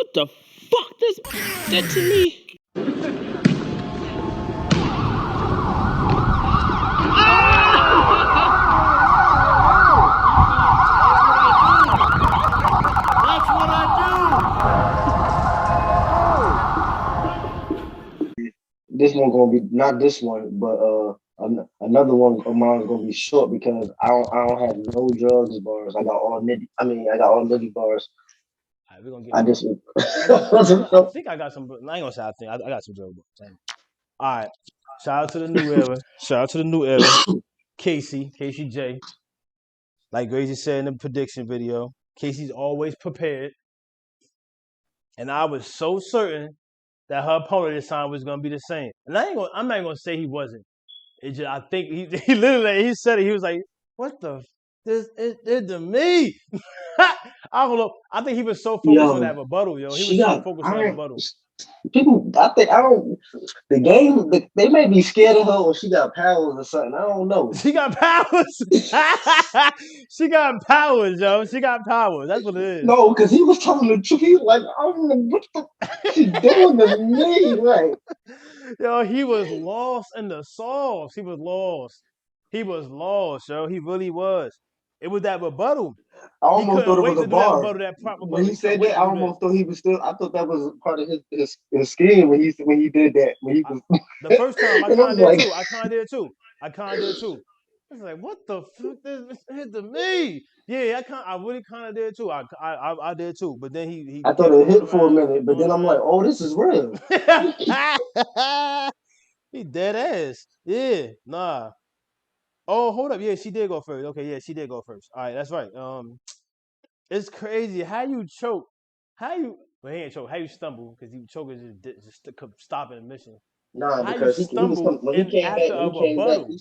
What the fuck this did to me? This one gonna be not this one, but another one of mine is gonna be short because I don't have no drugs bars. I got all nitty. I mean, I got all nitty bars. All right, we're gonna get. I just I think I got some. I ain't gonna say I think I got some drugs. All right. Shout out to the new era. Shout out to the new era. Casey J. Like Gracie said in the prediction video, Casey's always prepared. And I was so certain that her opponent this time was gonna be the same. And I'm not gonna say he wasn't. It just I think he literally he said it. He was like, "What the this it to me?" I don't know. I think he was so focused on that rebuttal, yo. He was so focused on that rebuttal. People, I don't. The game, they may be scared of her or she got powers or something. I don't know. She got powers. She got powers, yo. She got powers. That's what it is. No, because he was telling the truth. He was like, I don't know what the she doing to me, right? Yo, he was lost in the sauce. He was lost. He was lost, yo. He really was. It was that rebuttal. I almost thought it was a bar. When he said that, I almost thought he was still. I thought that was part of his scheme when he did that. When he was the first time, I kind of did too. I kind of did too. I was like, what the fuck? This hit to me. Yeah, I really kind of did too. I did too. But then he I thought it hit for a minute, but then I'm like, oh, this is real. He dead ass. Yeah, nah. Oh, hold up. Yeah, she did go first. Okay, yeah, she did go first. All right, that's right. It's crazy how you choke. Well, he ain't choke. How you stumble because you choke is just stopping the mission. Nah, how because he when he came back, he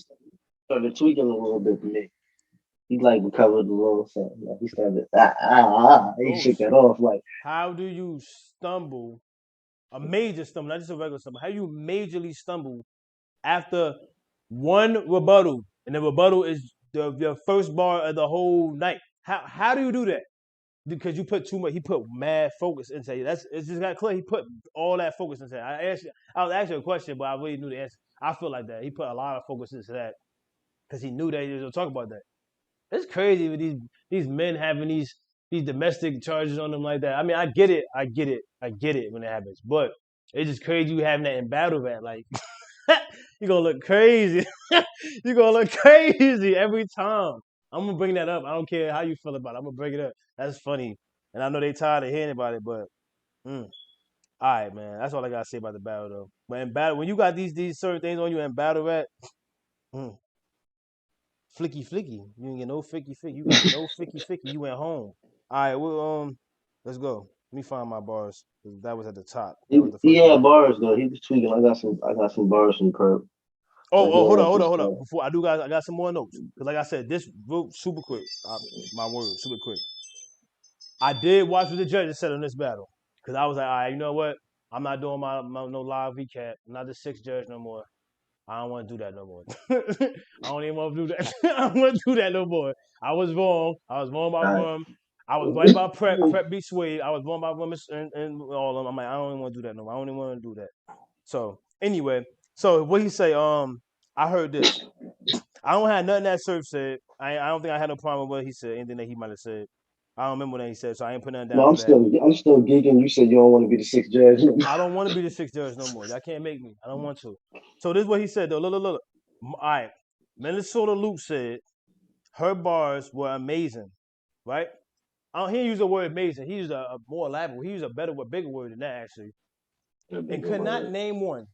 started tweaking a little bit to me. He like recovered a little something. Like he started he shook that off. Like, how do you stumble? A major stumble, not just a regular stumble. How you majorly stumble after one rebuttal, and the rebuttal is your first bar of the whole night? How do you do that? Because you put too much. He put mad focus into it. It's just got clear. He put all that focus into it. I was asking a question, but I really knew the answer. I feel like that he put a lot of focus into that because he knew that he was gonna talk about that. It's crazy with these men having these domestic charges on them like that. I mean, I get it when it happens, but it's just crazy you having that in battle rap. Like you're gonna look crazy. You're gonna look crazy every time. I'm gonna bring that up. I don't care how you feel about it. I'm gonna bring it up. That's funny, and I know they tired of hearing about it, but all right, man. That's all I gotta say about the battle, though. But in battle, when you got these certain things on you in battle rap, flicky. You didn't get no flicky. You got no flicky. You went home. All right, well, let's go. Let me find my bars. That was at the top. He had bars though. He was tweaking. I got some bars from Curb. Hold on. Before I got some more notes. Because like I said, this real super quick. My word, super quick. I did watch what the judges said on this battle. Because I was like, all right, you know what? I'm not doing my no live recap. I'm not the sixth judge no more. I don't want to do that no more. I don't even want to do that. I don't want to do that no more. I was wrong. I was wrong about Rum. I was right about Prep. Prep beat Sway. I was wrong about Rum and all of them. I'm like, I don't even want to do that no more. I don't even want to do that. So anyway, so what he say? I heard this. I don't have nothing that Surf said. I don't think I had no problem with what he said. Anything that he might have said. I don't remember what he said, so I ain't putting nothing down. No, I'm still geeking. You said you don't want to be the sixth judge. I don't want to be the sixth judge no more. Y'all can't make me. I don't want to. So this is what he said though. Look. All right. Minnesota Luke said her bars were amazing, right? I don't hear use the word amazing. He used a more elaborate. He used a bigger word than that actually. And could not name one.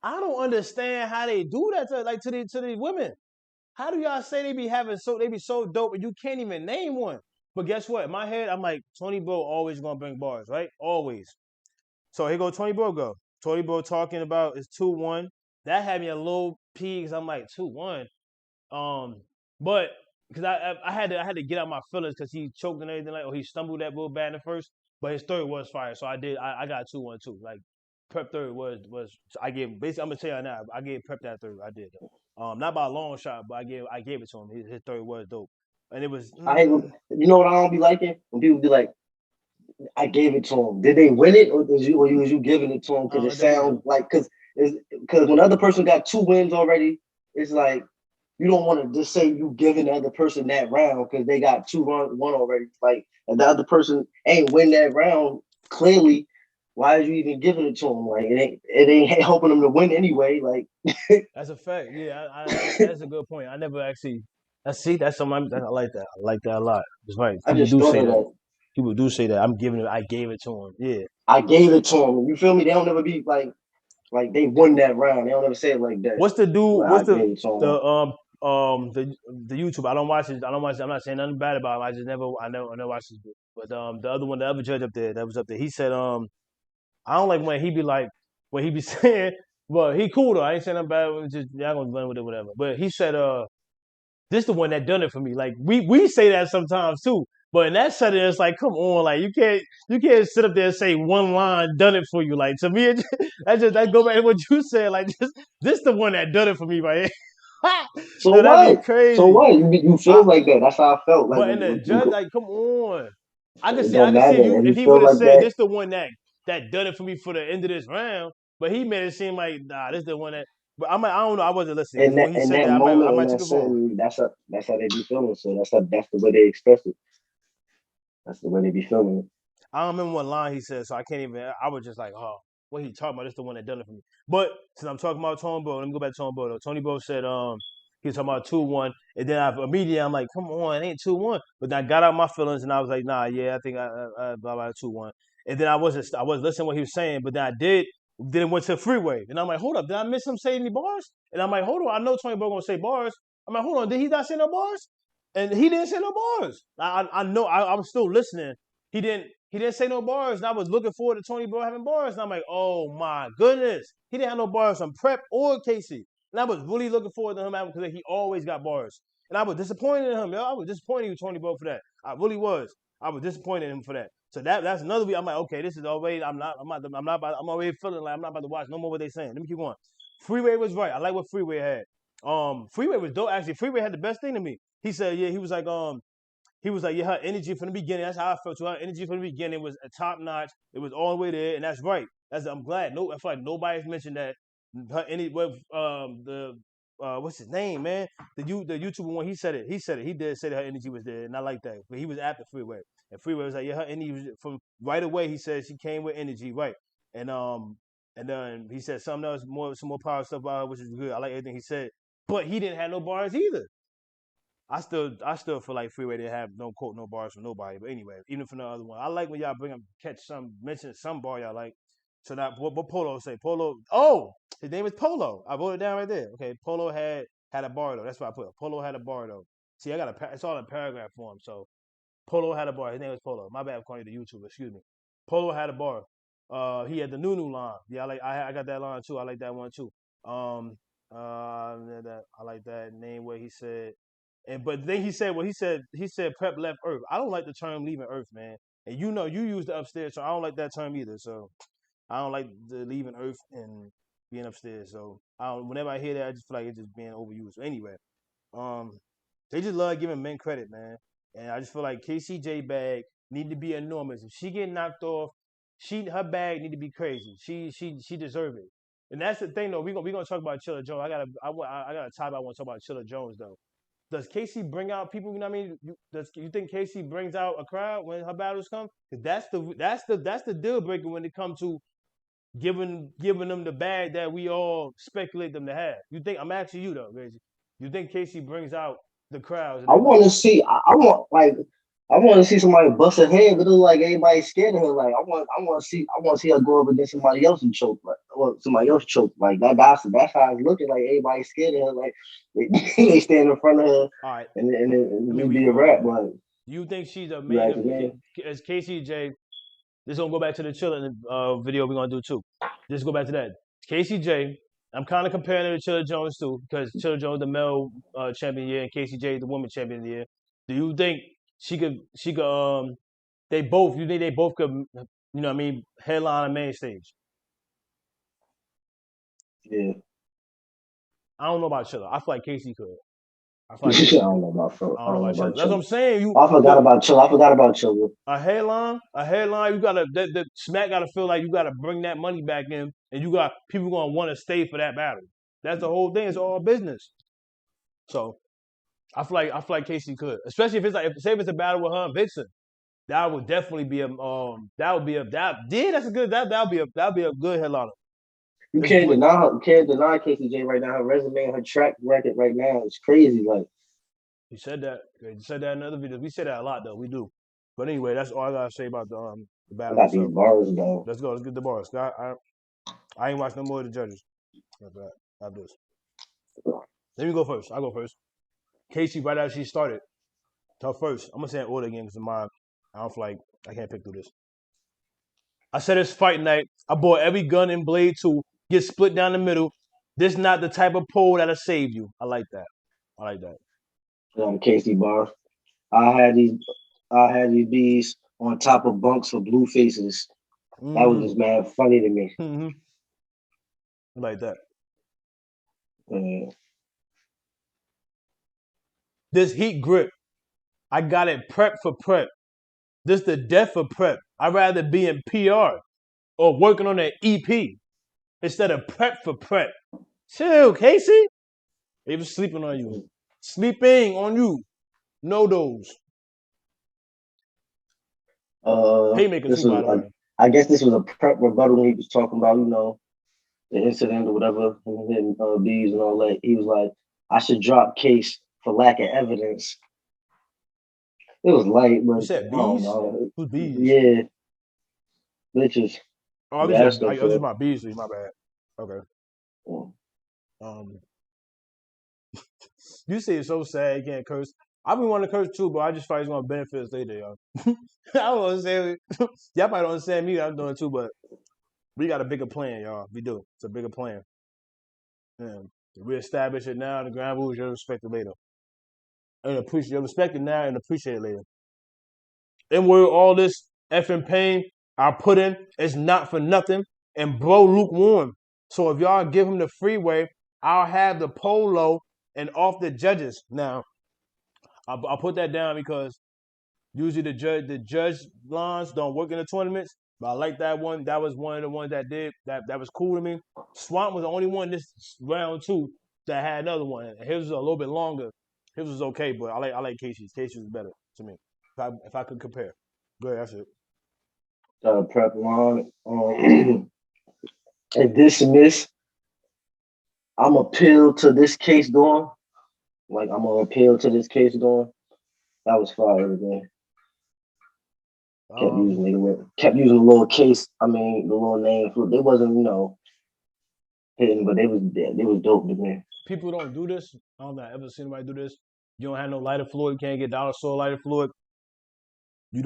I don't understand how they do that to these women. How do y'all say they be so dope and you can't even name one? But guess what? In my head, I'm like, Tony Bro always gonna bring bars, right? Always. So here go Tony Bro go. Tony Bro talking about is 2-1. That had me a little pee because I'm like 2-1. But because I had to get out my feelings because he choked and everything he stumbled that real bad in the first. But his third was fire, so I got 2-1 too. Like Prep third was I gave basically I'm gonna tell you now I gave Prep that third. I did. Not by a long shot, but I gave it to him. His third was dope, and it was. I hate you know what I don't be liking when people be like, I gave it to him. Did they win it, or was you giving it to him? Because it Let them win sounds though. like because when the other person got 2 wins already, it's like you don't want to just say you giving the other person that round because they got one already. Like, and the other person ain't win that round clearly. Why are you even giving it to them? Like, it ain't helping them to win anyway. Like, That's a fact. Yeah, that's a good point. I never actually. That's something I like that. I like that a lot. It's right. I People just do thought say of that. that. People do say that. I gave it to him. Yeah. I gave it to them. You feel me? They don't never be like they won that round. They don't ever say it like that. What's the dude? Like, I What's gave it to the them. the YouTube? I don't watch it. I don't watch it. I'm not saying nothing bad about him. I just never. I never watched this. But the other one, the other judge up there that was up there, he said I don't like when he be like when he be saying. Well, he cool though. I ain't saying nothing bad. Just y'all gonna run with it, whatever. But he said this the one that done it for me. Like we say that sometimes too. But in that setting, it's like, come on, like you can't sit up there and say one line done it for you. Like to me, that go back to what you said. Like this the one that done it for me right here. So No, that'd be what? So crazy. what? You I, feel like that? That's how I felt. Like but in the judge, like, come on. it I don't can see matter if if you he feel would have like said that. this the one that done it for me for the end of this round. But he made it seem like nah, this the one that. But I don't know. I wasn't listening because when he In said that that, I moment, in might took that it for him. setting, that's how they be feeling. So that's the way they express it. That's the way they be feeling it. I don't remember what line he said, so I can't even. I was just like, oh, what he talking about? This the one that done it for me. But since I'm talking about Tony Bro, let me go back to Tony Bro. Though. Tony Bro said he was talking about 2-1, and then immediately I'm like, come on, it ain't 2-1. But then I got out my feelings and I was like, nah, yeah, I think I blah blah 2-1. And then I was listening to what he was saying, but then I did. Then it went to freeway, and I'm like, hold up, did I miss him saying any bars? And I'm like, hold on, I know Tony Bro gonna say bars. I'm like, hold on, did he not say no bars? And he didn't say no bars. I know I was still listening. He didn't say no bars, and I was looking forward to Tony Bro having bars, and I'm like, oh my goodness, he didn't have no bars from Prep or Casey, and I was really looking forward to him having because he always got bars, and I was disappointed in him, yo. I was disappointed in Tony Bro for that. I really was. I was disappointed in him for that. So that's another week. I'm like, okay, this is already. I'm already feeling like I'm not about to watch no more what they saying. Let me keep going. Freeway was right. I like what Freeway had. Freeway was dope. Actually, Freeway had the best thing to me. He said, yeah, he was like, yeah, her energy from the beginning. That's how I felt. Her energy from the beginning was a top notch. It was all the way there, and that's right. I'm glad. No, I feel like nobody's mentioned that. Her any with the what's his name, man? The YouTuber one. He said it. He said it. He did say that her energy was there, and I like that. But he was after Freeway, and Freeway was like, yeah, her energy was from right away. He said she came with energy, right? And and then he said something else, some more power stuff about her, which is good. I like everything he said, but he didn't have no bars either. I still feel like Freeway didn't have no quote no bars from nobody. But anyway, even from the other one, I like when y'all bring up mention some bar y'all like. So that what Polo say? Polo. Oh, his name is Polo. I wrote it down right there. Okay, Polo had a bar though. That's what I put. Polo had a bar though. See, I got it's all in paragraph form. So Polo had a bar. His name was Polo. My bad, I'm calling you the YouTuber. Excuse me. Polo had a bar. He had the new line. Yeah, I got that line too. I like that one too. I like that name where he said, and but then he said, well, he said Prep left Earth. I don't like the term leaving Earth, man. And you know, you use the upstairs, so I don't like that term either. So I don't like the leaving Earth and being upstairs. So whenever I hear that, I just feel like it's just being overused. So anyway, um, they just love giving men credit, man. And I just feel like KCJ bag need to be enormous. If she get knocked off, her bag need to be crazy. She deserve it. And that's the thing though. We gonna talk about Chilla Jones. I got a topic I want to talk about Chilla Jones though. Does Casey bring out people? You know what I mean? You think Casey brings out a crowd when her battles come? Because that's the deal breaker when it comes to giving them the bag that we all speculate them to have. You think I'm asking you though, Reggie? You think Casey brings out the crowds and I want to everything? see. I want to see somebody bust her head, but it's like everybody's scared of her. Like I want to see her go up against somebody else and choke, like or somebody else choke. Like that's how it's looking. Like everybody's scared of her. Like they stand in front of her, All right, and let me it be a reform rap. that. But You think she's a you main ask again, as Casey J? This gonna go back to the chilling video we're gonna do too. Just go back to that. Casey J. I'm kind of comparing her to Chilla Jones too because Chilla Jones the male champion of the year and Casey J the woman champion of the year. Do you think she could they both you think they both could you know what I mean headline a main stage? yeah. I don't know about Chilla. I feel like Casey could. I feel I like Casey. don't know about I I don't know don't know about Chilla. about That's what Chilla. I'm saying. You I forgot look about Chilla. I forgot about Chilla. a headline. You gotta the Smack gotta feel like you gotta bring that money back in, and you got people gonna want to stay for that battle. That's the whole thing. It's all business. So I feel like Casey could, especially if it's like say if it's a battle with her and Vixen. That would definitely be a that would be a that yeah that's a good that'll be a good headliner. You This is can't what deny her, can't deny Casey J right now. Her resume and her track record right now is crazy. Like he said that. He said that in other videos. We say that a lot though. We do. But anyway, that's all I gotta say about the I battle got these itself. bars though. Let's go. Let's get the bars. I ain't watched no more of the judges. After that, after this, let me go first. I go first. Casey, right after she started, her first. I'm gonna say in order again because of mine. I don't feel like I can't pick through this. I said it's fight night. I bought every gun in Blade 2. Get split down the middle. This not the type of pole that'll save you. I like that. I like that. Casey bar. I had these I had these bees on top of bunks for blue faces. That was Mm-hmm. just mad funny to me. Mm-hmm. I like that. Uh, This heat grip. I got it prep for prep. This the death for prep. I'd rather be in PR or working on an EP instead of prep for prep. Chill, Casey. They was sleeping on you. Sleeping on you. No those. Haymaker this too, by was the way. I guess this was a prep rebuttal when he was talking about the incident or whatever, hitting bees and all that. He was like, I should drop case for lack of evidence. It was light, You but said I don't bees? know. Who's bees? Yeah, bitches. Oh, You you said asked her I was just for. my Beasley. My bad. Okay. Mm. Um, you say it's so sad you can't curse. I be wanting to curse too, but I just find it's gonna benefit us later, y'all. I don't understand. Y'all probably don't understand me. I'm doing it too, but we got a bigger plan, y'all. We do. It's a bigger plan. And we establish it now. The ground rules. You'll respect it later. And appreciate. You'll respect it now and appreciate it later. And where all this effing pain I put in is not for nothing. And bro, lukewarm. So if y'all give him the freeway, I'll have the polo and off the judges. Now, I'll put that down because usually the judge lines don't work in the tournaments. But I like that one. That was one of the ones that did that was cool to me. Swamp was the only one this round two that had another one. His was a little bit longer. His was okay, but I like Casey's. Casey's was better to me. If I could compare. Good, that's it. Prep line. And dismiss. I'm appeal to this case going. Like I'm gonna appeal to this case going. That was fire, man. Um, Kept using the little case. I mean, the little name for they wasn't hitting, but they was dope to me. People don't do this. I don't know if I've ever seen anybody do this. You don't have no lighter fluid. You can't get dollar store lighter fluid. You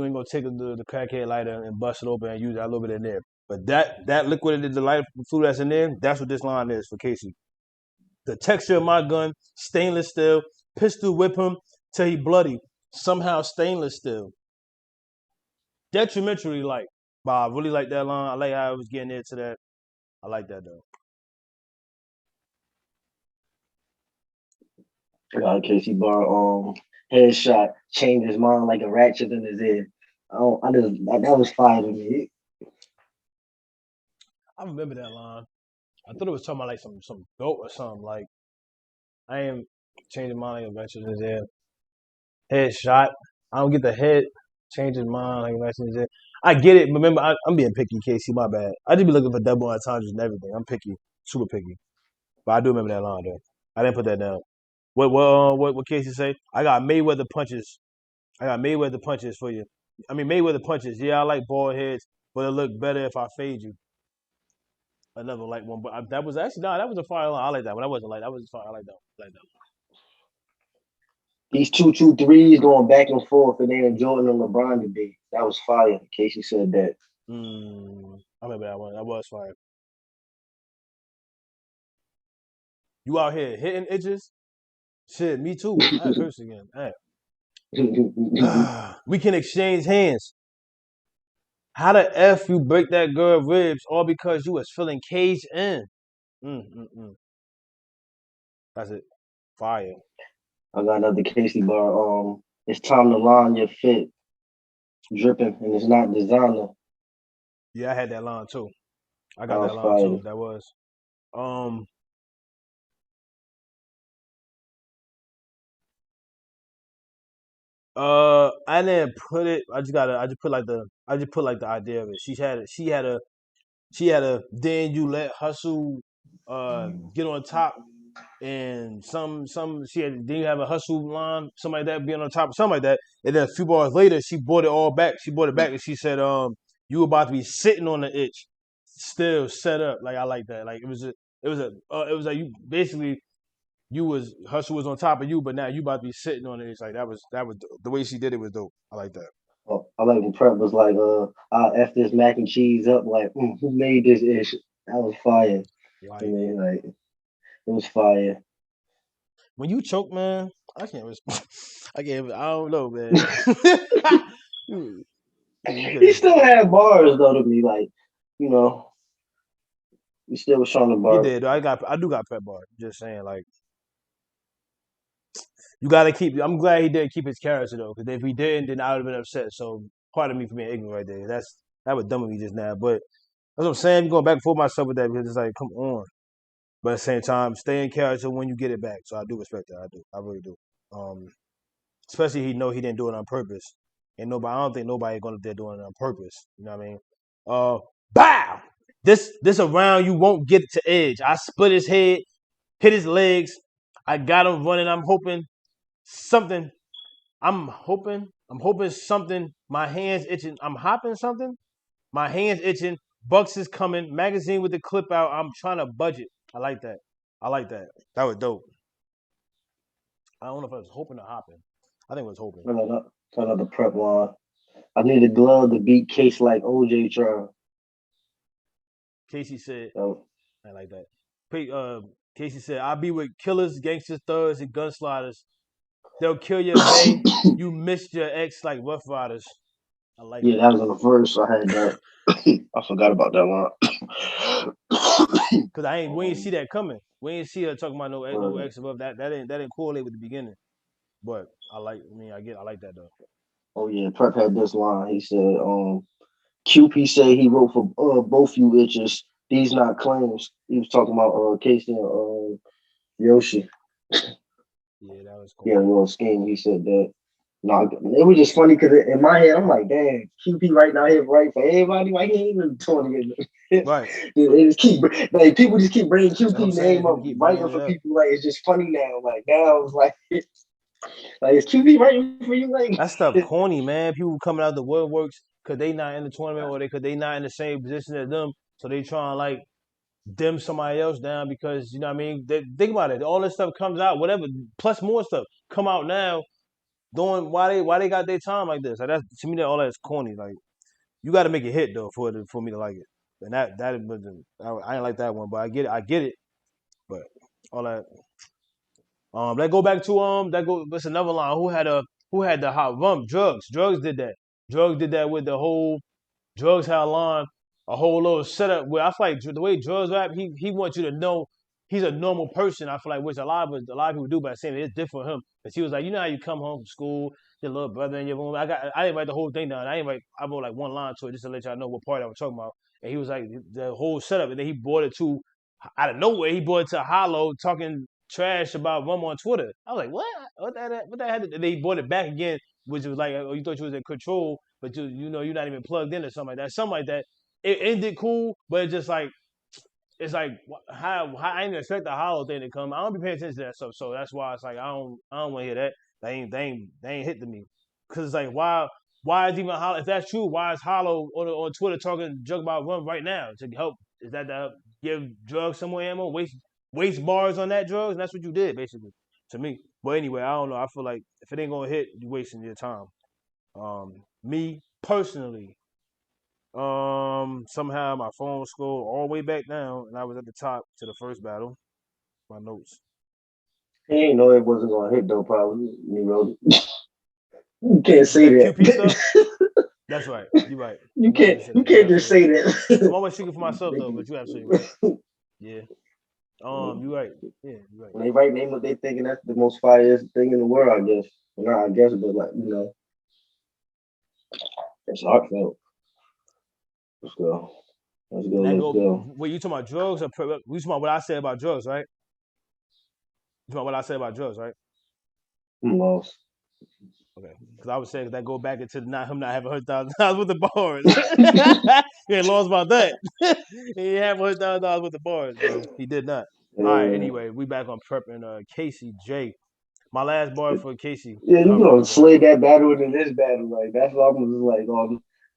ain't gonna take the crackhead lighter and bust it open and use that little bit in there. But that liquid, the lighter fluid that's in there, that's what this line is for Casey. The texture of my gun, stainless steel. Pistol whip him till he bloody. Somehow stainless steel. Detrimentally light. But I really like that line. I like how I was getting into that. I like that though. Casey Bar headshot changed his mind like a ratchet in his head. That was fire to me. I remember that line. I thought it was talking about like some goat or something. Like I am changing my like eventually in his head. Headshot. I don't get the head changing mind like eventually in his head. I get it. Remember, I'm being picky, Casey. My bad. I just be looking for double entendres and everything. I'm picky, super picky. But I do remember that line though. I didn't put that down. What Casey say? I got Mayweather punches. I got Mayweather punches for you. I mean Mayweather punches. Yeah, I like bald heads, but it look better if I fade you. Another like one, but that was actually no, that was a fire line. I like that one. That wasn't like that was fire. I like that. One. I like that. These 2-2-3s going back and forth, and then Jordan and LeBron debate. That was fire. Casey said that. I remember that one. That was fire. You out here hitting itches? Shit, me too. I curse again. Hey. We can exchange hands. How the F you break that girl ribs all because you was feeling caged in? Mm. That's it. Fire. I got another Casey bar. It's time to line your fit, dripping, and it's not designer. Yeah, I had that line too. I I got was that line fired. too. That was. Um. I didn't put it. I just gotta. I just put like the. I just put like the idea of it. She had a. Then you let hustle. Get on top and some. She had. Then you have a hustle line. Something like that being on top. Something like that. And then a few bars later, she brought it all back. She brought it back and she said, you about to be sitting on the itch, still set up. Like I like that. Like it was a. It was a. It was like you basically you was hustle was on top of you, but now you about to be sitting on it. It's like that was the way she did it was dope. I like that. Oh, I like when Prep was like, I'll F this mac and cheese up. Like, who made this ish? That was fire. I Like mean, like, it was fire. when you choke, man, I can't respond. I can't. I don't know, man. you, you He could. still had bars though to me, like, you know, he still was trying to He bar. did. I do got pet bar. Just saying, like you got to keep. I'm glad he didn't keep his character though, because if he didn't, then I would have been upset. So part of me for being ignorant right there. That was dumb of me just now. But that's what I'm saying. I'm going back and forth myself with that because it's like, come on. But at the same time, stay in character when you get it back. So I do respect that. I do. I really do. Um, Especially he know he didn't do it on purpose. And nobody, I don't think nobody gonna there doing it on purpose. You know what I mean? Uh, Bow. This around you won't get to edge. I split his head, hit his legs. I got him running. I'm hoping something. I'm hoping something. My hands itching. I'm hopping something. My hands itching. Bucks is coming. Magazine with the clip out. I'm trying to budget. I like that. I like that. That was dope. I don't know if I was hoping or hopping. I think it was hoping. Another Prep line. I need a glove to beat Case like OJ trial. Casey said, So, I like that. Casey said, I'll be with killers, gangsters, thugs, and gunsliders. They'll kill your bae. You missed your ex like Rough Riders. I like yeah, that. that was on the first. I had that. I forgot about that one. Cause we ain't see that coming. We ain't see her talking about no Word. ex above that. That didn't correlate with the beginning. But I like that though. Oh yeah, Prep had this line. He said, QP said he wrote for both you itches. These not claims. He was talking about Casey and Yoshi. Yeah, that was Yeah, a corny. little scheme. He said that. No, it was just funny because in my head I'm like, damn, QP right now here right for everybody. Why he ain't even doing it? Right. They just keep like people just keep bringing That's what I'm QP saying. name up, People keep writing bringing it for up. people. Like it's just funny now. Like now it's like is QP writing for you? Like That stuff corny, man. People coming out the woodworks because they not in the tournament or because they not in the same position as them. So they trying like dim somebody else down because you know what I mean. Think about it. All this stuff comes out, whatever, plus more stuff come out now. Doing why they got their time like this? Like that's to me that all that's corny. Like you got to make it hit though for me to like it. And that wasn't I ain't like that one, but I get it. But all that that go back to that go. That's another line. Who had the hot rum? Drugs. Drugs did that. Drugs did that with the whole Drugs had a line, a whole little setup where I feel like the way Drugs rap, he wants you to know he's a normal person. I feel like which a lot of people do, but I'm saying it's different for him because he was like, you know how you come home from school, your little brother in your room. I didn't write the whole thing down. I wrote like one line to it just to let y'all know what part I was talking about. And he was like the whole setup, and then he brought it to out of nowhere. He brought it to Hollow talking trash about Rum on Twitter. I was like, what? What that had to? And then he brought it back again, which was like, oh, you thought you was in control, but you know you're not even plugged in or something like that. Something like that. It ended cool, but it's just like it's like how I didn't expect the Hollow thing to come. I don't be paying attention to that stuff, so that's why it's like I don't want to hear that. They ain't hit to me because it's like why is even Hollow? If that's true, why is Hollow on Twitter talking junk about Rum right now to help? Is that to give drugs some more ammo? Waste bars on that drugs? And that's what you did basically to me. But anyway, I don't know. I feel like if it ain't gonna hit, you wasting your time. Me personally, somehow my phone scrolled all the way back down, and I was at the top to the first battle. My notes. he ain't know it wasn't gonna hit though. Probably me wrote it. You can't Was say that QP stuff? that. That's right. You're right. you I'm not can't gonna say you that. You're can't just absolutely say right. I'm that. always speaking for myself though, but you're absolutely right. Yeah. You right. Yeah, you right. When they write name, what they thinking that's the most fire thing in the world, I guess. Well, not I guess, but like it's heartfelt. Let's go. Let's go. And that Let's go. go. Were you talking about drugs or we talking about what I said about drugs, right? You talking about what I said about drugs, right? I'm lost. Okay, because I was saying that go back into him not having $100,000 with the bars. He ain't lost about that. He ain't have $100,000 with the bars, bro. He did not. All right. Uh, Anyway, we back on prepping. Casey J. My last bar for Casey. yeah, you Her gonna first bar. slay that battle into this battle. Like that's what I'm just like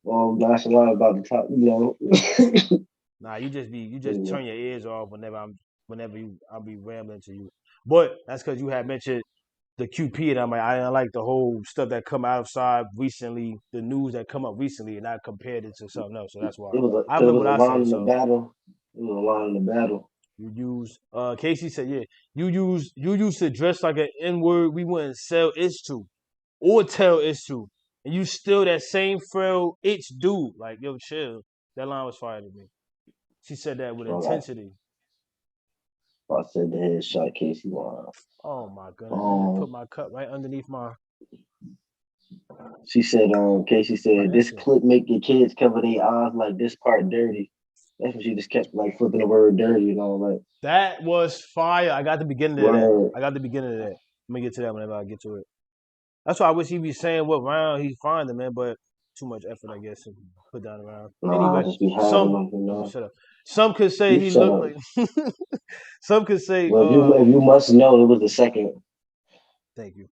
all nonchalant about the top. Nah, you just turn your ears off whenever I'll be rambling to you. But that's because you had mentioned the QP, and I'm like, I didn't like the whole stuff that come outside recently, the news that come up recently, and I compared it to something else. So that's why I It remember was what a I line said. in the So battle. It was a line in the battle. you use Casey said, yeah, you used to dress like an N word we wouldn't sell itch to or tell itch to, and you still that same frail itch dude. Like yo, chill. That line was fire to me. She said that with So intensity. I said the headshot Casey line. Oh my goodness! I just put Um, my cup right underneath she said, Casey my said, this instant. clip make your kids cover their eyes like this part dirty. That's when she just kept like flipping the word dirty and all that. That was fire. I got the beginning of that. Word. I got the beginning of that. I'm gonna get to that whenever I get to it. That's why I wish he'd be saying what round he's finding, man. But too much effort, I guess, to put down around. Nah, I Anyway, just be having some them. shut up. Some could say You he shut looked up. like. Some could say, Well, if you must know, it was the second. Thank you.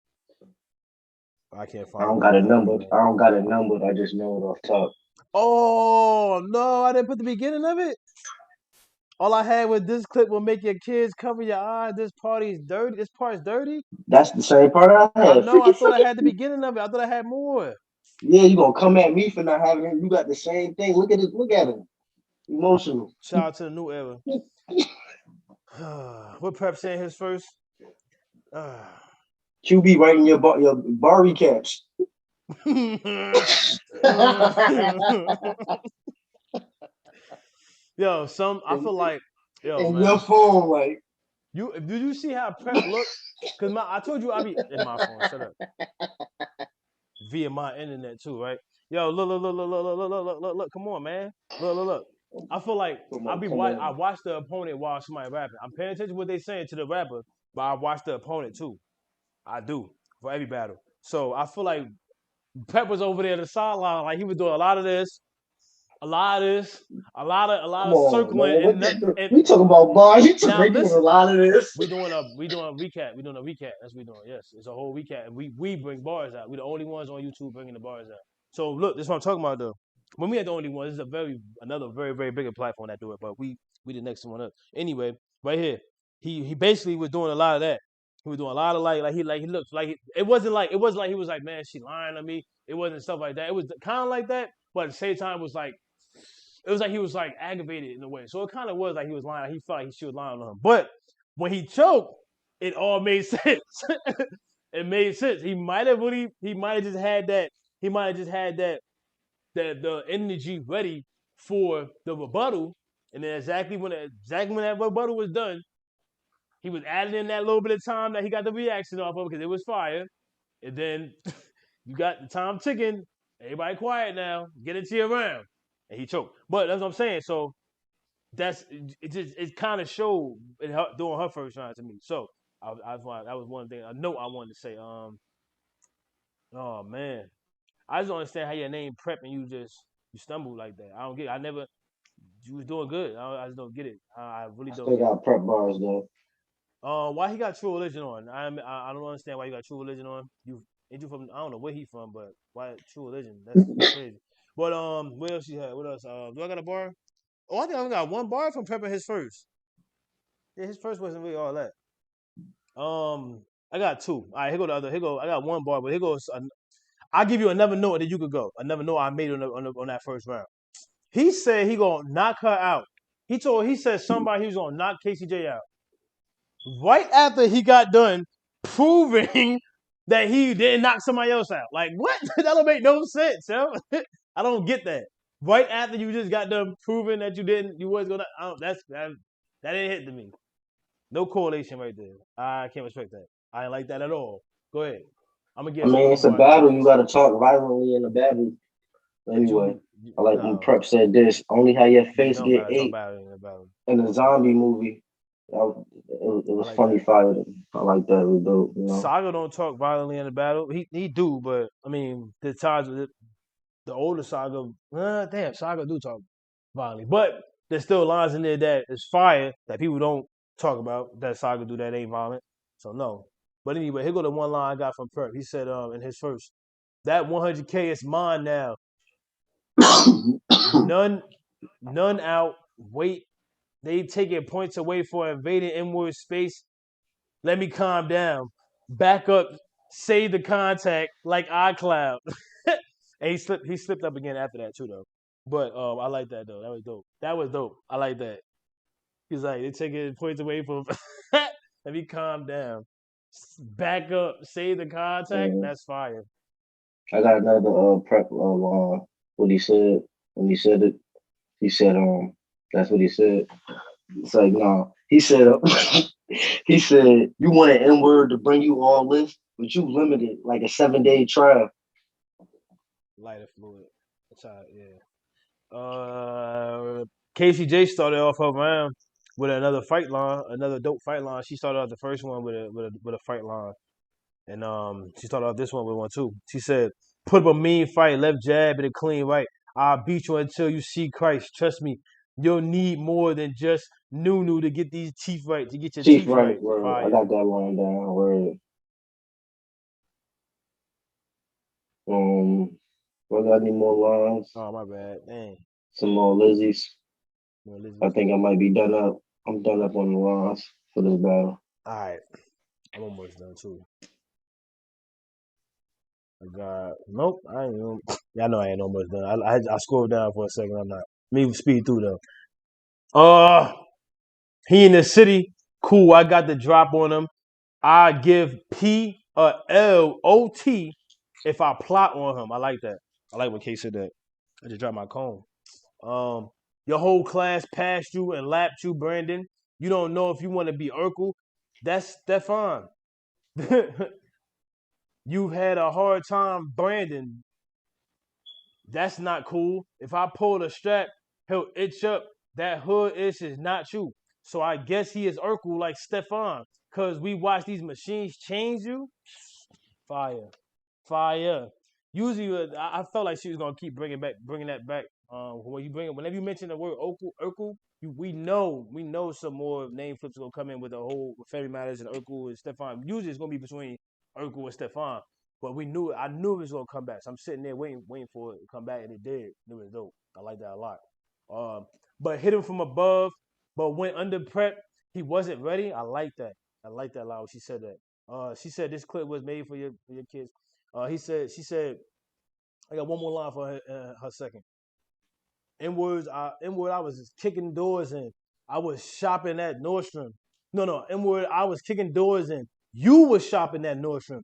I can't find it right now. I don't got it numbered. I just know it off top. Oh no, I didn't put the beginning of it. All I had was this clip will make your kids cover your eyes. This party's dirty. This part's dirty. That's the same part I I had. know. I thought I Freaking. had the beginning of it. I thought I had more. Yeah, you gonna come at me for not having it. You got the same thing. Look at it. Look at him. Emotional. Shout out to the new era. What Prep saying his first? QB writing your bar recaps. Yo, I feel like, yo, And your man, phone, like, did you see how Prep look? Cause I told you I be in my phone. Shut up. Via my internet too, right? Yo, look, come on, man. Look. I feel like come on, come I on. watch the opponent while somebody rapping. I'm paying attention to what they saying to the rapper, but I watch the opponent too. I do for every battle. So I feel like Pep was over there at the sideline, like he was doing a lot of this, a lot of this, a lot Come of on, circling, man. and We talking about bars. now They doing a listen, lot of this. we doing a recap. We doing a recap. That's what we doing. Yes, it's a whole recap, and we bring bars out. We the only ones on YouTube bringing the bars out. So look, this is what I'm talking about though. When we had the only ones, this is another very bigger platform that do it, but we the next one up. Anyway, right here, he basically was doing a lot of that. He was doing a lot of he looked like it wasn't like he was like, man, she lying to me. It wasn't stuff like that. It was kind of like that, but at the same time, it was like he was like aggravated in a way. So it kind of was like he was lying. He felt like she was lying on him. But when he choked, it all made sense. It made sense. He might have just had that. He might have just had that the energy ready for the rebuttal. And then exactly when that rebuttal was done, he was adding in that little bit of time that he got the reaction off of because it was fire. And then you got the time ticking. Everybody quiet now. Get into your round. And he choked. But that's what I'm saying. So it kind of showed doing her first round to me. So that was one thing. A note I wanted to say. Oh man, I just don't understand how your name Prep and you stumbled like that. I don't get. It. I never. You was doing good. I just don't get it. I really I don't still get it. got prep bars though. Why he got True Religion on? I don't understand why you got True Religion on. Ain't you from? I don't know where he from, but why True Religion? That's crazy. But what else you had? What else? Do I got a bar? Oh, I think I only got one bar from prepping his first. Yeah, his first wasn't really all that. I got two. All right, here go the other. Here go. I got one bar, but here goes. I'll give you another note that you could go. Another note I made on that first round. He said he gonna knock her out. He said somebody he was gonna knock KCJ out. Right after he got done proving that he didn't knock somebody else out. Like what? That don't make no sense, yo. I don't get that. Right after you just got done proving that you was gonna. That didn't hit to me. No correlation right there. I can't respect that. I ain't like that at all. Go ahead. I'm I against mean, all it's a bars battle. You movies. got to talk violently in the battle. But Anyway, I like when no, Prep said this. Only how your you face don't get gotta talk ate about it. in a zombie movie. It I was like funny that. fire. I like that. It was dope. You know. Saga don't talk violently in the battle. He do, but I mean the times the older Saga, damn, Saga do talk violently, but there's still lines in there that is fire that people don't talk about that Saga do that ain't violent. So no. But anyway, here go the one line I got from Perk. He said in his first, that 100K is mine now. None none out. Wait, they taking points away for invading inward space. Let me calm down. Back up. Save the contact like iCloud. And he slipped up again after that too though. But I like that though. That was dope. That was dope. I like that. He's like, they taking points away from let me calm down. Back up. Save the contact. Mm. That's fire. I got another prep of what he said when he said it. He said that's what he said. It's like no. He said he said you want an N word to bring you all this, but you limited like a 7-day trial. Lighter fluid. That's how, yeah. KCJ started off her round with another fight line, another dope fight line. She started off the first one with a fight line, and she started off this one with one too. She said, "Put up a mean fight, left jab and a clean right. I'll beat you until you see Christ. Trust me, you'll need more than just new to get these teeth right, to get your Chief, teeth right? right. Word. I Fire. got that line down. Word. I got any more lines? Oh my bad, dang. Some more Lizzies. No, I Lizzie. think I might be done up. I'm done up on the lines for this battle. All right, I'm almost done too. I got nope. I ain't even. Yeah, I know I ain't almost done. I scrolled down for a second. I'm not. Me speed through though. He in the city. Cool. I got the drop on him. I give P a LOT if I plot on him. I like that. I like when K said that. I just dropped my cone. Um, your whole class passed you and lapped you, Brandon. You don't know if you want to be Urkel. That's fine. You've had a hard time, Brandon. That's not cool. If I pull the strap, he'll itch up. That hood itch is not you. So I guess he is Urkel like Stefan. Cause we watch these machines change you. Fire, fire. Usually, I felt like she was gonna keep bringing that back. When you bring it, whenever you mention the word Urkel, we know some more name flips gonna come in with the whole Family Matters and Urkel and Stefan. Usually, it's gonna be between Urkel and Stefan. But I knew it was gonna come back. So I'm sitting there waiting for it to come back, and it did. It was dope. I like that a lot. But hit him from above, but went under prep. He wasn't ready. I like that. I like that a lot. She said that. She said this clip was made for your kids. She said, I got one more line for her second. Inward, I was just kicking doors in. I was shopping at Nordstrom. No, inward, I was kicking doors in. You was shopping at Nordstrom.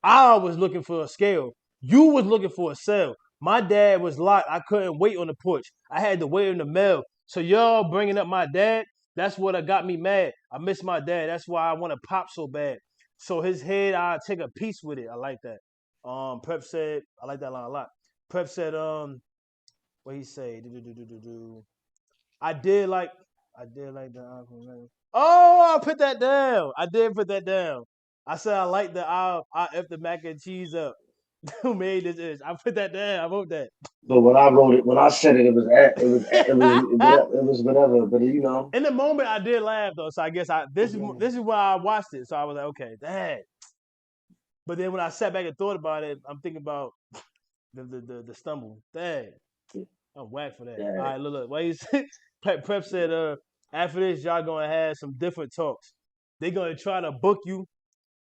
I was looking for a scale. You was looking for a sale. My dad was locked. I couldn't wait on the porch. I had to wait in the mail. So y'all bringing up my dad, that's what got me mad. I miss my dad. That's why I want to pop so bad. So his head, I take a piece with it. I like that. Prep said, I like that line a lot. Prep said, what he say? Do. I did like, I did like the. Oh, I put that down. I did put that down. I said I like the I F the mac and cheese up. Who made this is? I put that down. I wrote that. But when I wrote it, when I said it, it was whatever. But you know, In the moment, I did laugh though, so I guess yeah. this is why I watched it. So I was like, okay, dang. But then when I sat back and thought about it, I'm thinking about the stumble. Dang, I'm whack for that. All Yeah. right, look. What you said? Prep said, after this, y'all gonna have some different talks. They gonna try to book you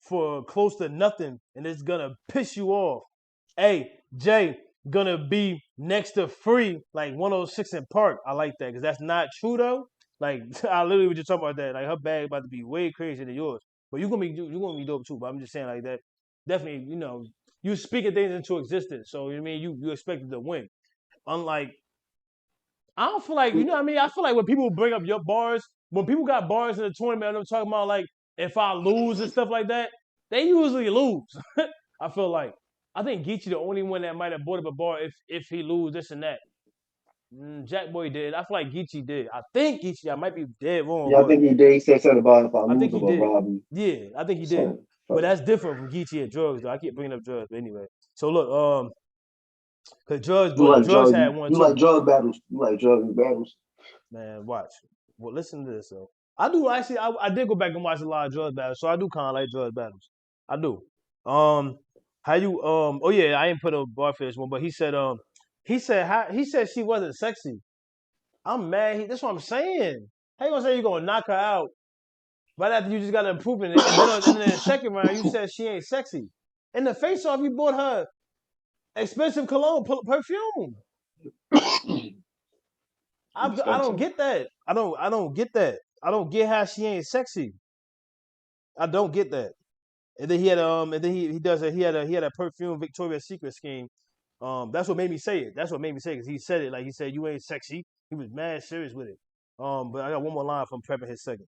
for close to nothing, and it's gonna piss you off. Hey, Jay, gonna be next to free, like 106 in Park. I like that because that's not true though. Like I literally was just talking about that. Like her bag about to be way crazier than yours, but you gonna be dope too. But I'm just saying like that. Definitely, you speaking things into existence. So you know what I mean you expected to win. Unlike I don't feel like, you know what I mean? I feel like when people bring up your bars, when people got bars in the tournament, and I'm talking about like if I lose and stuff like that, they usually lose. I feel like. I think Geechee the only one that might have brought up a bar if he lose this and that. Jack Boy did. I feel like Geechee did. I think Geechee. I might be dead wrong, Yeah, I but think he did. He said something about if I I think lose, he I'm gonna did. rob you. Yeah, I think he did. Something. But that's different from Geechee and drugs, though. I keep bringing up drugs, but anyway. So look, cause drugs, You but like drugs drug? had one You like too. drug battles? You like drug battles? Man, watch. Well, listen to this though. I do actually. I did go back and watch a lot of drugs battles, so I do kind of like drugs battles. I do. How you? Oh yeah, I ain't put a bar for this one, but he said she wasn't sexy. I'm mad. That's what I'm saying. How you gonna say you gonna knock her out right after you just got an improvement, and then in the second round you said she ain't sexy. In the face off, you bought her expensive cologne perfume. I don't Expensive. get that. I don't get that. I don't get how she ain't sexy. I don't get that. And then he had and then he does a he had a perfume Victoria's Secret scheme. That's what made me say it. That's what made me say it because he said it like he said you ain't sexy. He was mad serious with it. But I got one more line from prepping his second.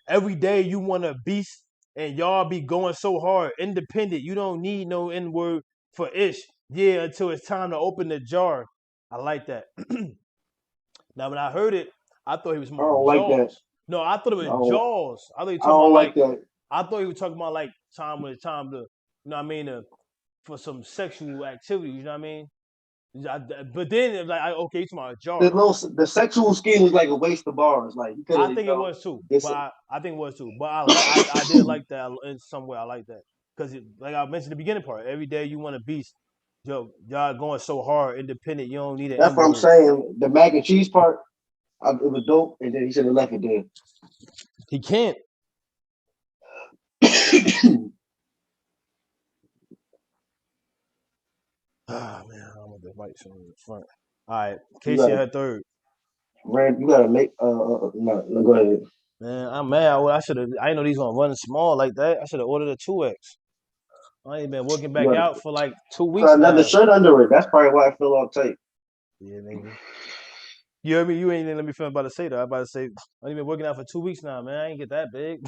Every day you want a beast and y'all be going so hard, independent. You don't need no N word for ish. Yeah, until it's time to open the jar. I like that. Now when I heard it, I thought he was I talking about don't like that. Jaws. No, I thought it I was don't. Jaws. I thought he was I talking about don't like like that. I thought he was talking about like time when it's time to, you know what I mean, for some sexual activity. You know what I mean? But then it's like, okay, you talking about a jar. The sexual scheme was like a waste of bars. Like you could I have, think it was too, this. but I think it was too. But I did like that in some way. I like that because like I mentioned the beginning part. Every day you want a beast. Yo, y'all going so hard, independent. You don't need an That's N what I'm word. saying. The mac and cheese part, it was dope, and then he should have left it there. He can't. Ah man, I want the white shirt in the front. All right, You Casey gotta, had third. You gotta make. No, go ahead. Man, I'm mad. I should have. I didn't know these gonna run small like that. I should have ordered a 2X. I ain't been working You back gotta out for like 2 weeks put another now. shirt under it. That's probably why I feel all tight. Yeah, maybe. You heard me? You ain't even let me feel about to say that. I about to say I ain't been working out for 2 weeks now, man. I ain't get that big.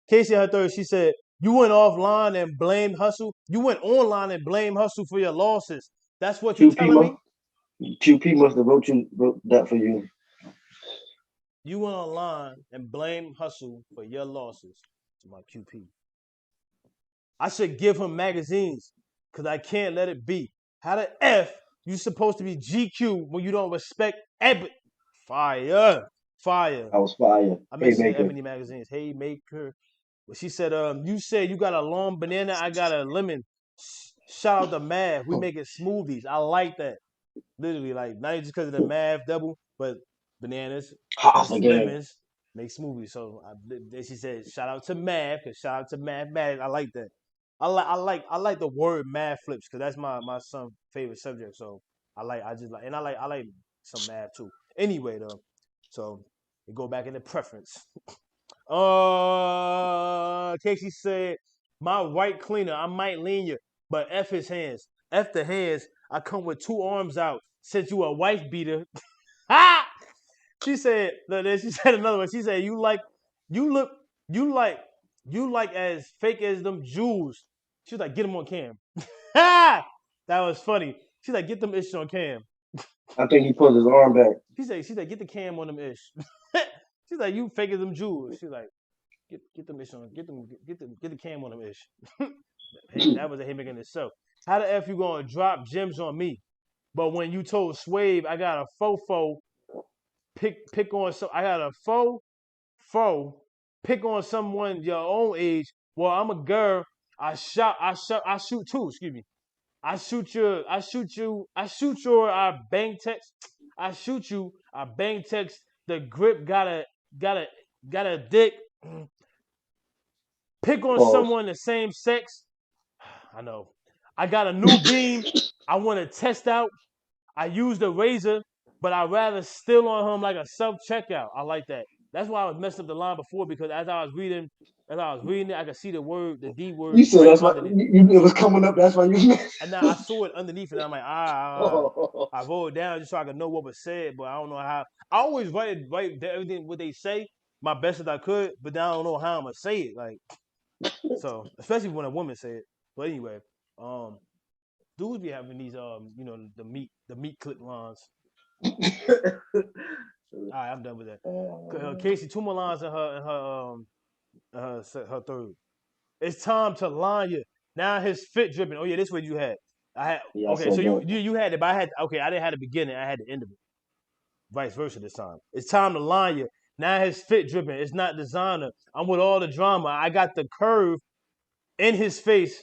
Casey had third. She said, "You went offline and blamed Hustle. You went online and blamed Hustle for your losses. That's what you QP telling must me? QP must have wrote that for you. You went online and blamed Hustle for your losses." To my QP. I should give him magazines because I can't let it be. How the F you supposed to be GQ when you don't respect Ebony? Fire. Fire. I was fire. I Hey mentioned maker. Ebony magazines. Hey, maker. But she said, you said you got a long banana, I got a lemon. Shout out to Mav. We making smoothies. I like that. Literally, like, not just because of the Mav double, but bananas Hot plus again. lemons make smoothies. So she said, shout out to Mav, because shout out to Mathematics. I like that. I like the word math flips because that's my son's favorite subject. So I like some math too. Anyway though, so we go back into preference. Casey said, my white cleaner, I might lean you, but F his hands. F the hands. I come with two arms out. Since you a wife beater. Ha! She said, look, then she said another one. She said, you look, you like, you like as fake as them Jews. She was like, get them on cam. Ha! That was funny. She's like, get them ish on cam. I think he put his arm back. She's like, get the cam on them ish. She's like, you fake as them Jews. She's like, get them ish on, get the cam on them ish. Hey, that was a him in itself. How the F you gonna drop gems on me? But when you told Swave I got a fofo, pick on some I got a foe, pick on someone your own age. Well, I'm a girl. I shoot too, excuse me. I shoot your I bang text. I shoot you, I bang text. The grip got a got a dick. Pick on Pause. someone the same sex. I know. I got a new beam. I want to test out. I used a razor, but I'd rather steal on him like a self checkout. I like that. That's why I was messing up the line before because as I was reading As I was reading it, I could see the word, the D word, You said right that's why underneath. it was coming up. That's why you missed. And now I saw it underneath, and I'm like, Oh, I wrote it down just so I could know what was said, but I don't know how. I always write everything what they say, my best as I could, but then I don't know how I'm gonna say it. Like so, especially when a woman say it. But anyway, um, dudes be having these the meat clip lines. All right, I'm done with that. Casey, two more lines in her third. It's time to line you. Now his fit dripping. Oh yeah, this what you had. I had yeah, I okay. So said you that. you you had it, but I had okay. I didn't have the beginning. I had the end of it. Vice versa this time. It's time to line you. Now his fit dripping. It's not designer. I'm with all the drama. I got the curve in his face.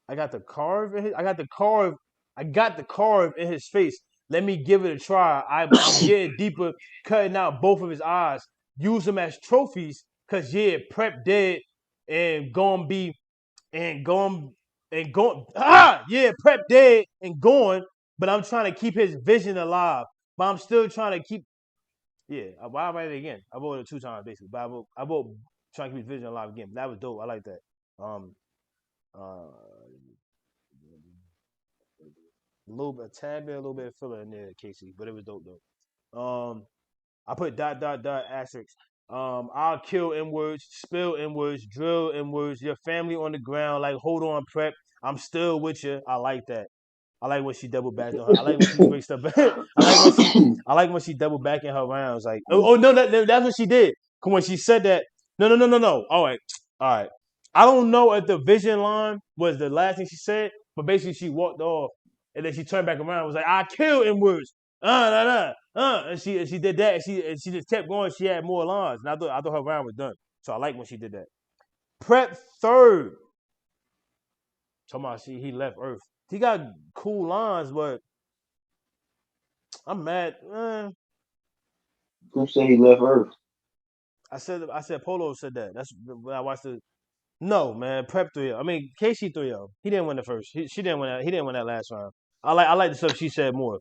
I got the carve in his. I got the carve. I got the carve in his face. Let me give it a try. I'm getting deeper, cutting out both of his eyes. Use them as trophies, cause yeah, prep dead and gonna be and going prep dead and going, but I'm trying to keep his vision alive. But I'm still trying to keep why I write it again? I wrote it 2 times basically, but I wrote trying to keep his vision alive again. That was dope. I like that. Uh a little bit of filler in there, Casey, but it was dope though. I put dot dot dot asterisk. I'll kill N words, spill N words, drill N words. Your family on the ground, like hold on, prep. I'm still with you. I like that. I like when she double backed on her. I like when she breaks stuff. I like when she double back in her rounds. Like, oh no, that's what she did. When she said that, no. All right. I don't know if the vision line was the last thing she said, but basically she walked off and then she turned back around and was like, I kill in words. Nah, nah. And she did that and she just kept going. She had more lines. And I thought her round was done. So I like when she did that. Prep third. Talking about he left Earth. He got cool lines, but I'm mad. Who said he left Earth? I said Polo said that. That's when I watched the. No man, Prep 3. I mean KC 3. He didn't win the first. She didn't win that. He didn't win that last round. I like the stuff she said more.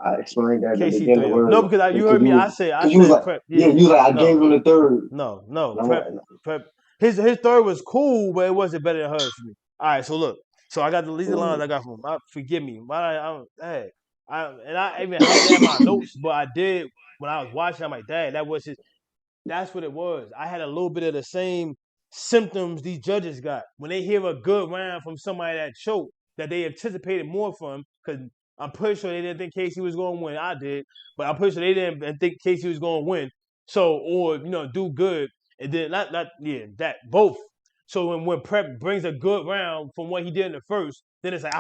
I explained that in the KC beginning 3. No, where because you heard because me. you was I because you was said like Prep. yeah, Yeah. you was like I gave No. him the third. No. And I'm Prep. like, Prep. His third was cool, but it wasn't better than hers for me. All right, so look. So I got the least lines I got from him. Forgive me. Why hey. I even had it in my notes, but I did when I was watching. I'm like, Dad, that's what it was. I had a little bit of the same symptoms these judges got when they hear a good round from somebody that choked that they anticipated more from. Because I'm pretty sure they didn't think Casey was going to win. I did, but I'm pretty sure they didn't think Casey was going to win. So or do good and then not that both. So when Prep brings a good round from what he did in the first, then it's like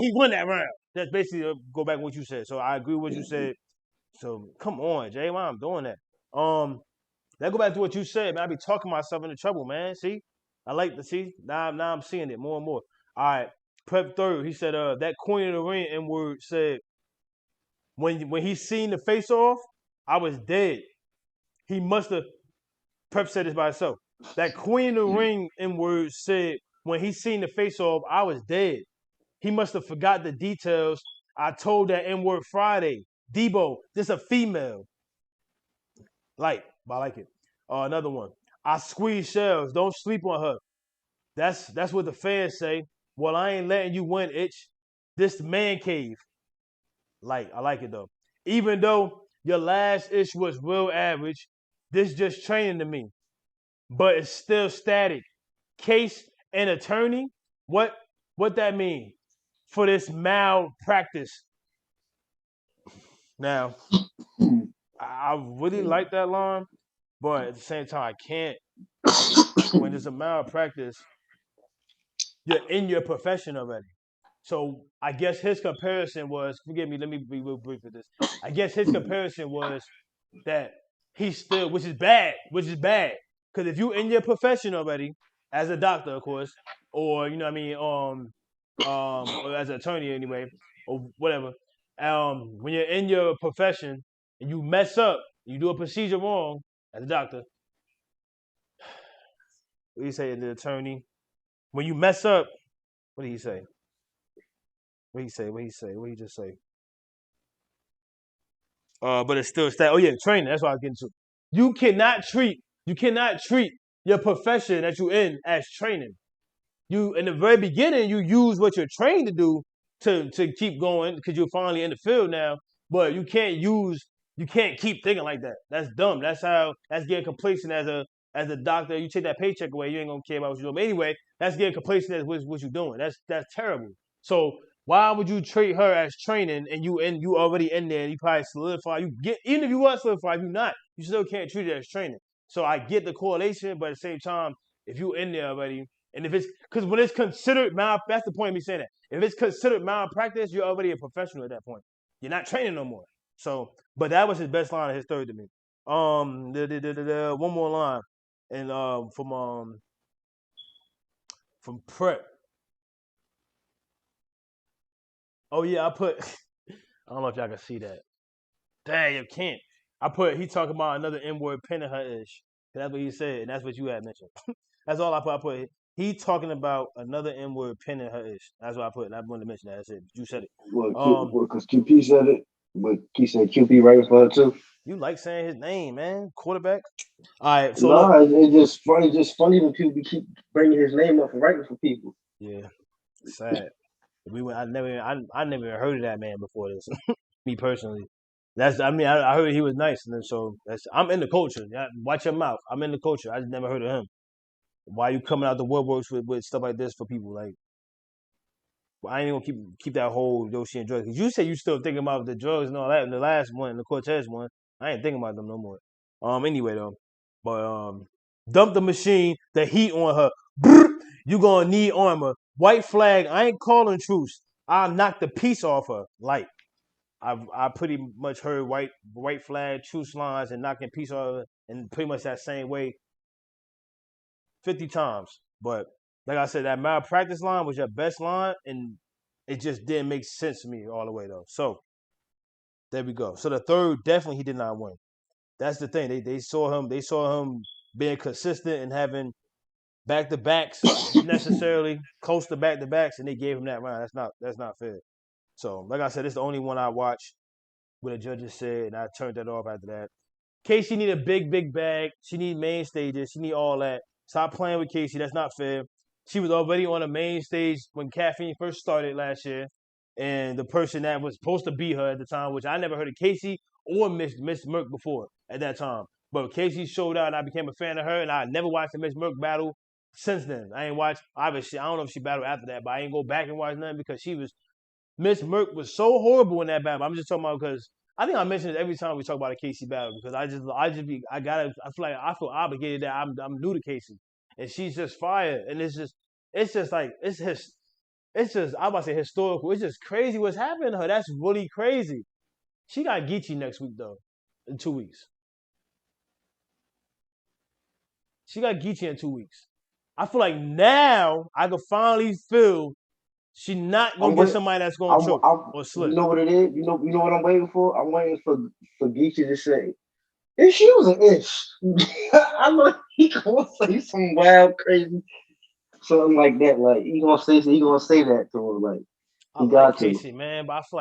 he won that round. That's basically go back to what you said. So I agree with what you said. So come on, Jay, why I'm doing that? That go back to what you said, man. I be talking myself into trouble, man. See, I like to see now. I'm seeing it more and more. All right, Prep third. He said, that Queen of the Ring N word said when he seen the face off, I was dead. He must have. Prep said this by himself. That Queen of the Ring N word said when he seen the face off, I was dead. He must have forgot the details. I told that N word Friday. Debo, this a female. I like it. Another one. I squeeze shells. Don't sleep on her. That's what the fans say. Well, I ain't letting you win, itch. This man cave. I like it though. Even though your last ish was real average, this just training to me. But it's still static. Case and attorney. What what that mean for this malpractice? Now, I really like that line, but at the same time, I can't. When there's a malpractice, you're in your profession already. So I guess his comparison was, forgive me, let me be real brief with this. I guess his comparison was that he's still, which is bad. Because if you in your profession already, as a doctor, of course, or you know what I mean, or as an attorney anyway, or whatever, when you're in your profession and you mess up, you do a procedure wrong as a doctor, what do you say, the attorney? When you mess up, what did he say? What did he say? What did he say? What did he just say? But it's still stat. Oh yeah, training. That's what I was getting to. You cannot treat. You cannot treat your profession that you in as training. You in the very beginning, you use what you're trained to do to keep going because you're finally in the field now. But you can't keep thinking like that. That's dumb. That's getting complacent as a doctor. You take that paycheck away, you ain't gonna care about what you're doing. But anyway, that's getting complacent as what you're doing. That's terrible. So why would you treat her as training and you already in there? And you probably solidify. You get even if you was solidified, if you not, you still can't treat it as training. So I get the correlation, but at the same time, if you in there already, and if it's because when it's considered that's the point of me saying that. If it's considered malpractice, you're already a professional at that point. You're not training no more. So, but that was his best line of his third to me. One more line, and from prep. Oh yeah, I put. I don't know if y'all can see that. Dang, you can't. He talking about another N-word pinning her ish. That's what he said, and that's what you had mentioned. That's all I put. He talking about another N-word pinning her ish. That's what I put. And I wanted to mention that. That's it. You said it. Because QP said it, but he said QP right for it too. You like saying his name, man. Quarterback. All right, so no, look. it's just funny. It's just funny when people keep bringing his name up and writing for people. Yeah, sad. I never heard of that man before this. Me personally, I heard he was nice, and so I'm in the culture. Watch your mouth. I'm in the culture. I just never heard of him. Why you coming out the woodworks with stuff like this for people? Like, I ain't gonna keep that whole Yoshi and drugs. Cause you said you still thinking about the drugs and all that in the last one, the Cortez one. I ain't thinking about them no more. Anyway though, but dump the machine, the heat on her. Brrr, you gonna need armor. White flag. I ain't calling truce. I'll knock the piece off her. Like I pretty much heard white flag truce lines and knocking piece off her in pretty much that same way 50 times. But like I said, that malpractice line was your best line, and it just didn't make sense to me all the way though. So there we go. So the third, definitely he did not win. That's the thing. They saw him being consistent and having back to backs necessarily close to back to backs, and they gave him that round. That's not fair. So like I said, it's the only one I watched what the judges said, and I turned that off after that. Casey need a big bag. She need main stages. She need all that. Stop playing with Casey. That's not fair. She was already on the main stage when Caffeine first started last year, and the person that was supposed to beat her at the time, which I never heard of Casey or Miss Merck before at that time. But Casey showed out, and I became a fan of her, and I never watched the Miss Merck battle since then. I ain't watched. Obviously, I don't know if she battled after that, but I ain't go back and watch nothing because Miss Merck was so horrible in that battle. I'm just talking about because I think I mention it every time we talk about a Casey battle because I feel obligated that I'm new to Casey and she's just fire and it's just I'm about to say historical. It's just crazy what's happening to her. That's really crazy. She got Geechee next week though, in 2 weeks. She got Geechee in 2 weeks. I feel like now I can finally feel she not gonna get somebody that's gonna choke or slip. You know what it is? You know what I'm waiting for? I'm waiting for Geechee to say, if she was an ish. I know he gonna say some wild, crazy, something like that. Like he gonna say that to her. Like I like Casey, man, but I feel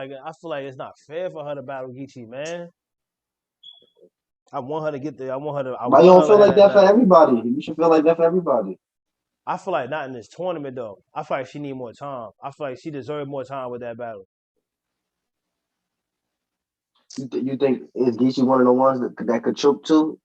like it's not fair for her to battle Geechee, man. I want her to get there. But you don't feel like that for everybody. You should feel like that for everybody. I feel like not in this tournament though. I feel like she need more time. I feel like she deserved more time with that battle. You think is Geechee one of the ones that could choke too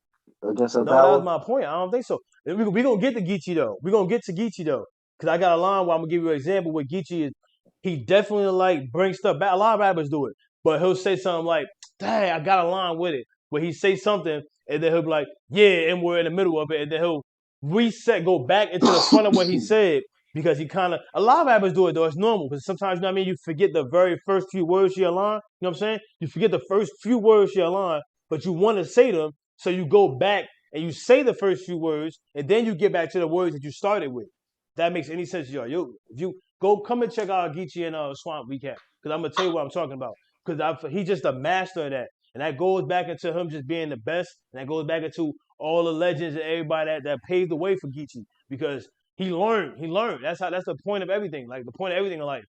against her No, power? that's my point. I don't think so. We gonna get to Geechee though. We gonna get to Geechee though. Cause I got a line where I'm gonna give you an example where Geechee is. He definitely like brings stuff back. A lot of rappers do it, but he'll say something like, "Dang, I got a line with it." Where he say something and then he'll be like, "Yeah," and we're in the middle of it, and then he'll reset, go back into the front of what he said because he kind of. A lot of rappers do it though. It's normal because sometimes you know what I mean. You forget the very first few words of your line. You know what I'm saying? You forget the first few words of your line, but you want to say them, so you go back and you say the first few words, and then you get back to the words that you started with. If that makes any sense, y'all. If you go come and check out Geechee and Swamp Recap, because I'm gonna tell you what I'm talking about. Because he's just a master of that, and that goes back into him just being the best, and that goes back into all the legends and everybody that paved the way for Geechee because he learned. That's the point of everything. Like the point of everything in life.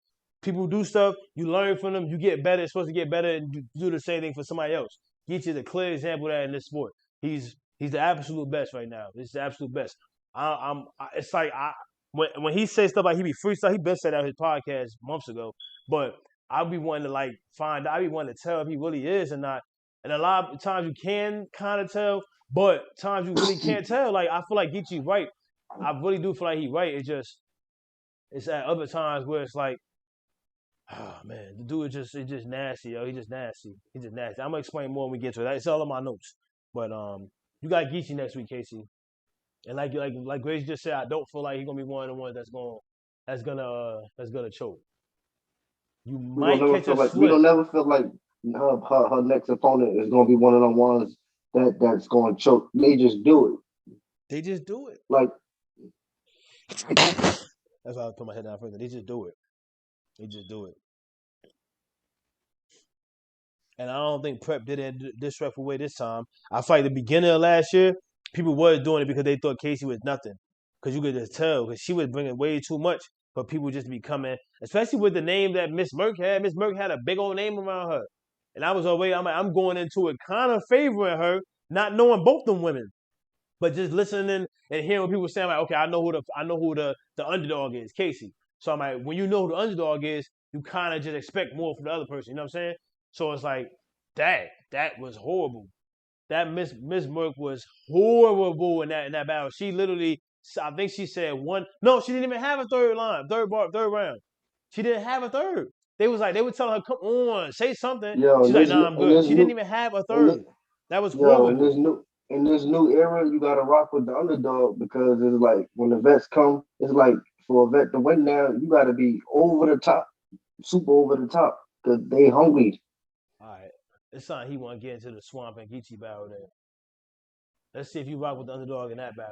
People do stuff, you learn from them, you get better. It's supposed to get better, and you do the same thing for somebody else. Geechee is a clear example of that in this sport. He's the absolute best right now. He's the absolute best. It's like when he says stuff like he be freestyle, he been said that on his podcast months ago. But I be wanting to like I be wanting to tell if he really is or not. And a lot of times you can kind of tell, but times you really can't tell. Like I feel like Geechee right. I really do feel like he right. It's at other times where it's like, oh man, the dude is just nasty, yo. He just nasty. He just nasty. I'm gonna explain more when we get to it. It's all in my notes. But you got Geechee next week, Casey. And like Grace just said, I don't feel like he's gonna be one of the ones that's gonna choke. You might catch a We slip. don't never feel like her next opponent is gonna be one of the ones that's gonna choke. They just do it. They just do it. Like that's why I put my head down further. They just do it. They just do it. And I don't think Prep did it in disrespectful way this time. I feel like the beginning of last year, people were doing it because they thought Casey was nothing. Because you could just tell, because she was bringing way too much for people just to be coming, especially with the name that Miss Merck had. Miss Merck had a big old name around her. And I was always, I'm going into it kind of favoring her, not knowing both them women. But just listening and hearing what people say, I'm like, okay, I know who the underdog is, Casey. So I'm like, when you know who the underdog is, you kind of just expect more from the other person. You know what I'm saying? So it's like that was horrible. That Miss Merck was horrible in that battle. She literally, I think she said one. No, she didn't even have a third round. She didn't have a third. They were telling her, come on, say something. yo, She's like, nah, I'm good. She didn't even have a third. That was horrible. In this new era, you gotta rock with the underdog because it's like when the vets come, it's like for a vet to win now, you gotta be over the top, super over the top, because they hungry. All right. It's time he want to get into the Swamp and Geechee battle there. Let's see if you rock with the underdog in that battle.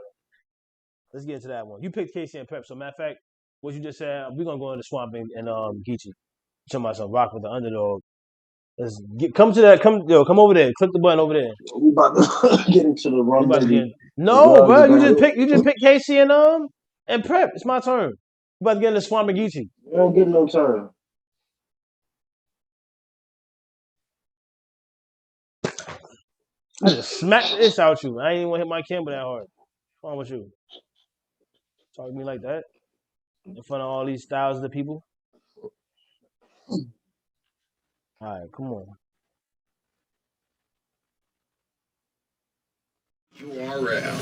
Let's get into that one. You picked Casey and Pep. So matter of fact, what you just said, we're gonna go into Swamp and Geechee. Talking about some rock with the underdog. Come to that. Come over there. Click the button over there. We about to get into the We run, about to get baby. in. No, bro. Battle. You just pick Casey and Prep. It's my turn. We about to get into Swamp and Geechee. You don't get no turn. I just smacked this out you. I ain't even want to hit my camera that hard. What's wrong with you? Talk to me like that in front of all these thousands of people. All right, come on. URL.